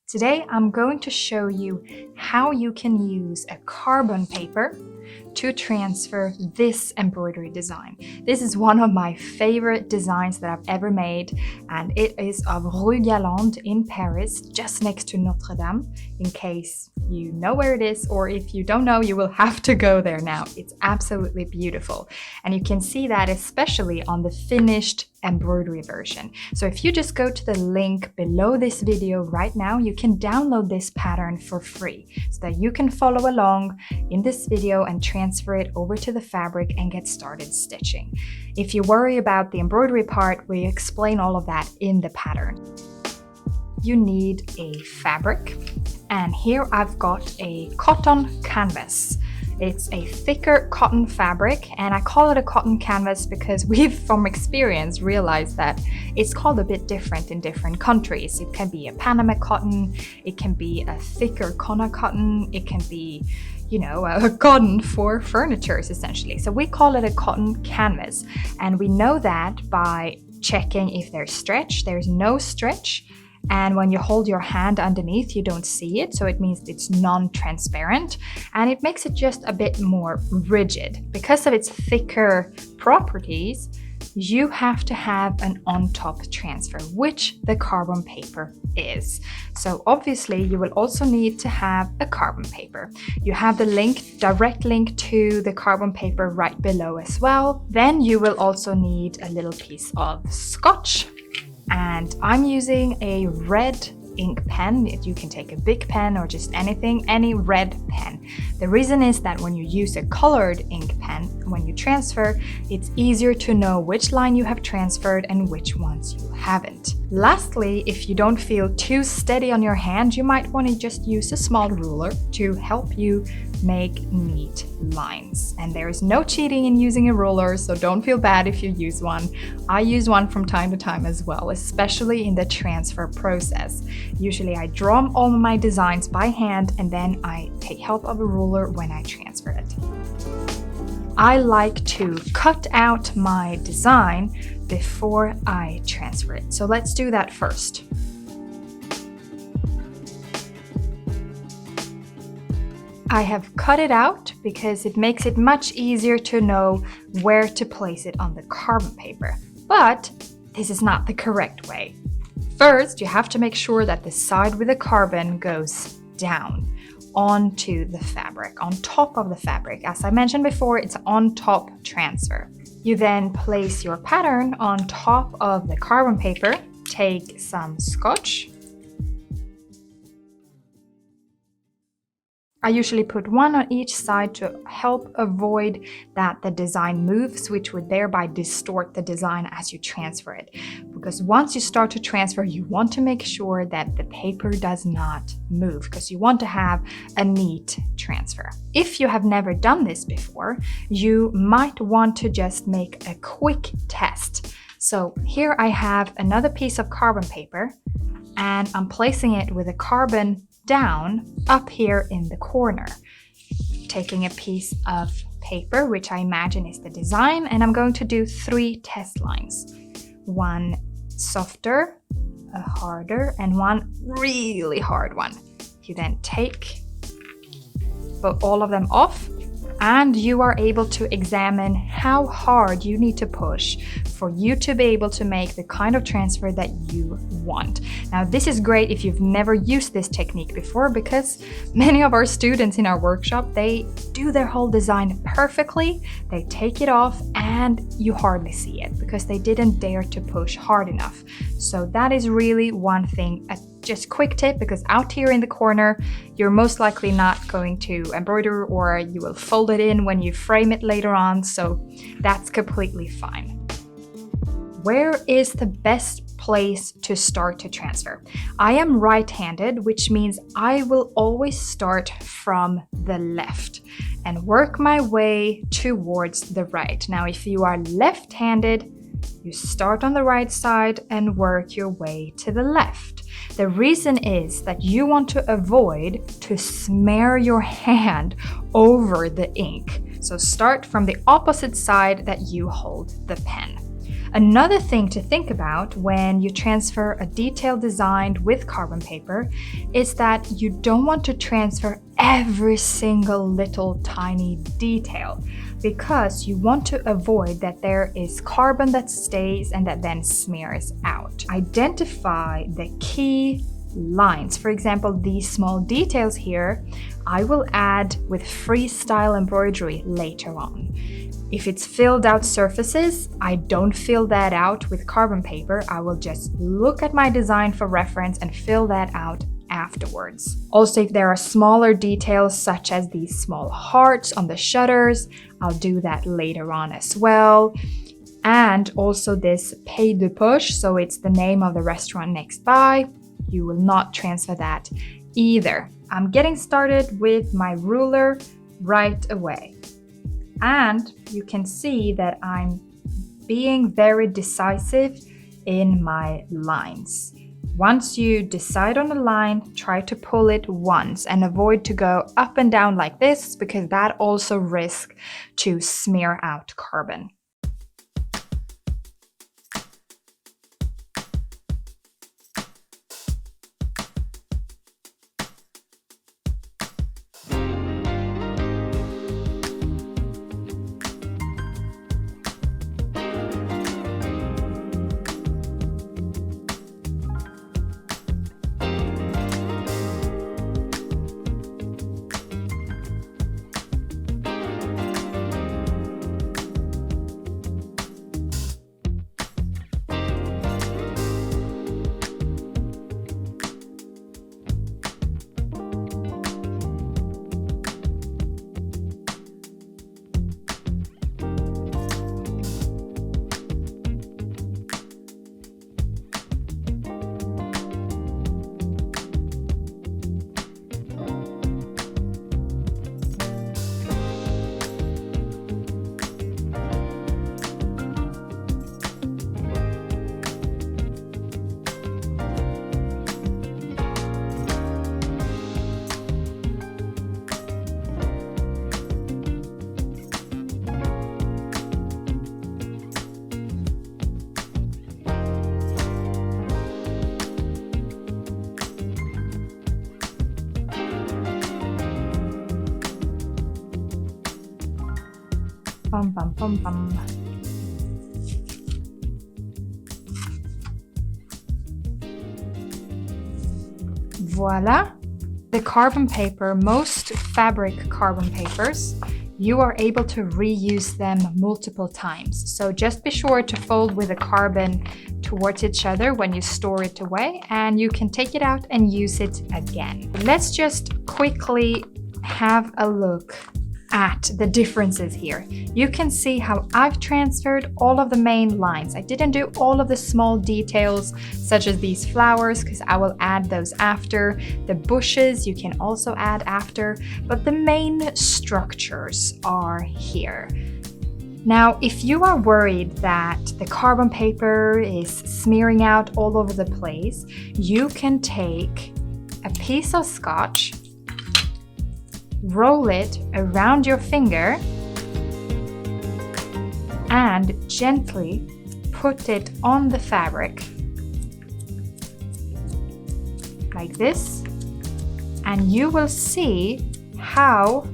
Today I'm going to show you how you can use a carbon paper to transfer this embroidery design. This is one of my favorite designs that I've ever made, and it is of Rue Galande in Paris, just next to Notre Dame, in case you know where it is, or if you don't know, you will have to go there now. It's absolutely beautiful. And you can see that especially on the finished embroidery version. So if you just go to the link below this video right now, you can download this pattern for free so that you can follow along in this video and transfer it over to the fabric and get started stitching. If you worry about the embroidery part, we explain all of that in the pattern. You need a fabric, and here I've got a cotton canvas. It's a thicker cotton fabric, and I call it a cotton canvas because we've from experience realized that it's called a bit different in different countries. It can be a Panama cotton, it can be a thicker Kona cotton, it can be, you know, a cotton for furnitures essentially. So we call it a cotton canvas, and we know that by checking if there's stretch. There's no stretch. And when you hold your hand underneath, you don't see it, so it means it's non-transparent, and it makes it just a bit more rigid. Because of its thicker properties, you have to have an on-top transfer, which the carbon paper is. So obviously you will also need to have a carbon paper. You have the link, direct link to the carbon paper right below as well. Then you will also need a little piece of scotch. And I'm using a red ink pen. You can take a big pen or just anything, any red pen. The reason is that when you use a colored ink pen, when you transfer, it's easier to know which line you have transferred and which ones you haven't. Lastly, if you don't feel too steady on your hand, you might want to just use a small ruler to help you make neat lines. And there is no cheating in using a ruler, so don't feel bad if you use one. I use one from time to time as well, especially in the transfer process. Usually I draw all of my designs by hand, and then I take help of a ruler when I transfer it. I like to cut out my design before I transfer it. So let's do that first. I have cut it out because it makes it much easier to know where to place it on the carbon paper. But this is not the correct way. First, you have to make sure that the side with the carbon goes down onto the fabric, on top of the fabric. As I mentioned before, it's on top transfer. You then place your pattern on top of the carbon paper, take some scotch. I usually put one on each side to help avoid that the design moves, which would thereby distort the design as you transfer it. Because once you start to transfer, you want to make sure that the paper does not move, because you want to have a neat transfer. If you have never done this before, you might want to just make a quick test. So here I have another piece of carbon paper, and I'm placing it with a carbon down up here in the corner. Taking a piece of paper, which I imagine is the design, and I'm going to do 3 test lines. One softer, a harder, and one really hard one. You then take all of them off, and you are able to examine how hard you need to push for you to be able to make the kind of transfer that you want. Now, this is great if you've never used this technique before, because many of our students in our workshop, they do their whole design perfectly, they take it off, and you hardly see it because they didn't dare to push hard enough. So that is really one thing, just quick tip, because out here in the corner, you're most likely not going to embroider, or you will fold it in when you frame it later on, so that's completely fine. Where is the best place to start to transfer? I am right-handed, which means I will always start from the left and work my way towards the right. Now, if you are left-handed, you start on the right side and work your way to the left. The reason is that you want to avoid to smear your hand over the ink. So start from the opposite side that you hold the pen. Another thing to think about when you transfer a detailed design with carbon paper is that you don't want to transfer every single little tiny detail, because you want to avoid that there is carbon that stays and that then smears out. Identify the key lines. For example, these small details here, I will add with freestyle embroidery later on. If it's filled out surfaces, I don't fill that out with carbon paper. I will just look at my design for reference and fill that out afterwards. Also, if there are smaller details such as these small hearts on the shutters, I'll do that later on as well. And also this Pays de Poche, so it's the name of the restaurant next by, you will not transfer that either. I'm getting started with my ruler right away. And you can see that I'm being very decisive in my lines. Once you decide on a line, try to pull it once and avoid to go up and down like this, because that also risks to smear out carbon. Bum, bum, bum, bum. Voila! The carbon paper, most fabric carbon papers, you are able to reuse them multiple times. So just be sure to fold with the carbon towards each other when you store it away, and you can take it out and use it again. Let's just quickly have a look at the differences here. You can see how I've transferred all of the main lines. I didn't do all of the small details such as these flowers, because I will add those after. The bushes you can also add after, but the main structures are here. Now, if you are worried that the carbon paper is smearing out all over the place, you can take a piece of scotch, roll it around your finger, and gently put it on the fabric like this, and you will see how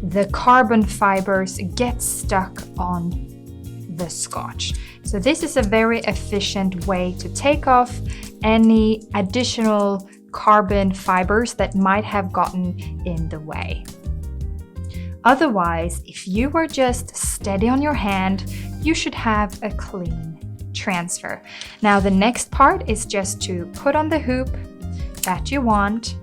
the carbon fibers get stuck on the scotch. So this is a very efficient way to take off any additional carbon fibers that might have gotten in the way. Otherwise, if you were just steady on your hand, you should have a clean transfer. Now the next part is just to put on the hoop that you want,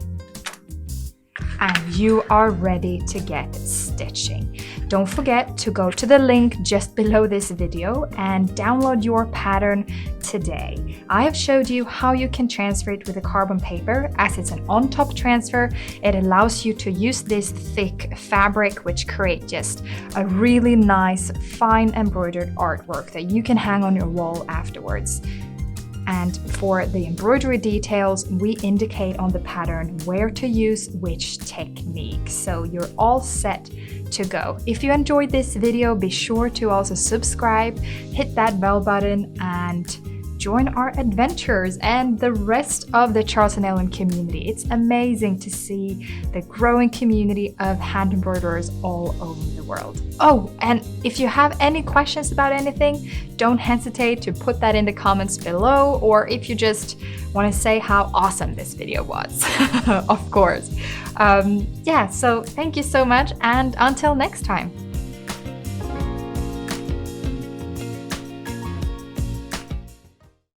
and you are ready to get stitching. Don't forget to go to the link just below this video and download your pattern today. I have showed you how you can transfer it with a carbon paper. As it's an on-top transfer, it allows you to use this thick fabric, which creates just a really nice, fine embroidered artwork that you can hang on your wall afterwards. And for the embroidery details, we indicate on the pattern where to use which technique. So you're all set to go. If you enjoyed this video, be sure to also subscribe, hit that bell button, and join our adventures and the rest of the Charles and Ellen community. It's amazing to see the growing community of hand embroiderers all over the world. Oh, and if you have any questions about anything, don't hesitate to put that in the comments below, or if you just want to say how awesome this video was, of course. Yeah, so thank you so much, and until next time.